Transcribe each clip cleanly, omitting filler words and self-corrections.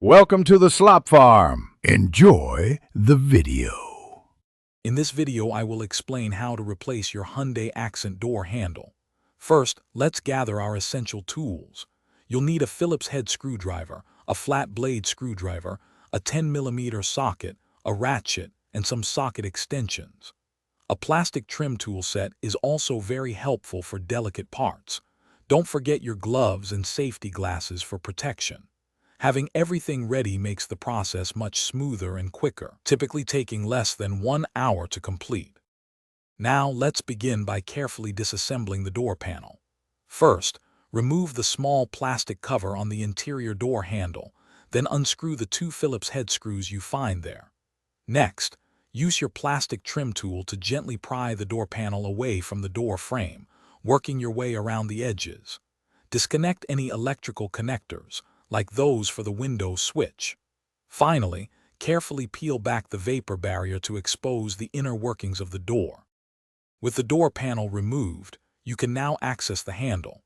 Welcome to the Slop Farm. Enjoy the video. In this video, I will explain how to replace your Hyundai Accent door handle. First, let's gather our essential tools. You'll need a Phillips head screwdriver, a flat blade screwdriver, a 10mm socket, a ratchet, and some socket extensions. A plastic trim tool set is also very helpful for delicate parts. Don't forget your gloves and safety glasses for protection. Having everything ready makes the process much smoother and quicker, typically taking less than 1 hour to complete. Now let's begin by carefully disassembling the door panel. First, remove the small plastic cover on the interior door handle, then unscrew the 2 Phillips head screws you find there. Next, use your plastic trim tool to gently pry the door panel away from the door frame, working your way around the edges. Disconnect any electrical connectors, like those for the window switch. Finally, carefully peel back the vapor barrier to expose the inner workings of the door. With the door panel removed, you can now access the handle.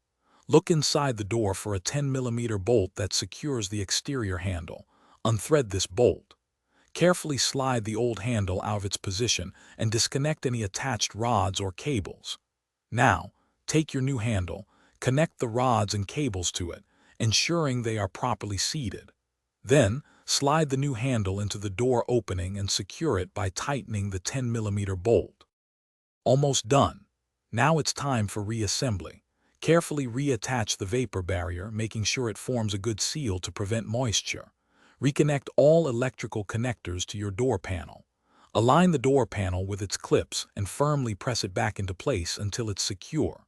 Look inside the door for a 10mm bolt that secures the exterior handle. Unthread this bolt. Carefully slide the old handle out of its position and disconnect any attached rods or cables. Now, take your new handle, connect the rods and cables to it, ensuring they are properly seated. Then, slide the new handle into the door opening and secure it by tightening the 10mm bolt. Almost done. Now it's time for reassembly. Carefully reattach the vapor barrier, making sure it forms a good seal to prevent moisture. Reconnect all electrical connectors to your door panel. Align the door panel with its clips and firmly press it back into place until it's secure.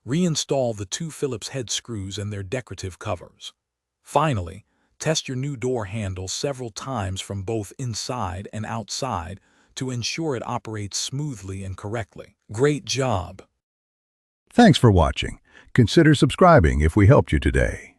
Reinstall the 2 Phillips head screws and their decorative covers. Finally, test your new door handle several times from both inside and outside to ensure it operates smoothly and correctly. Great job! Thanks for watching. Consider subscribing if we helped you today.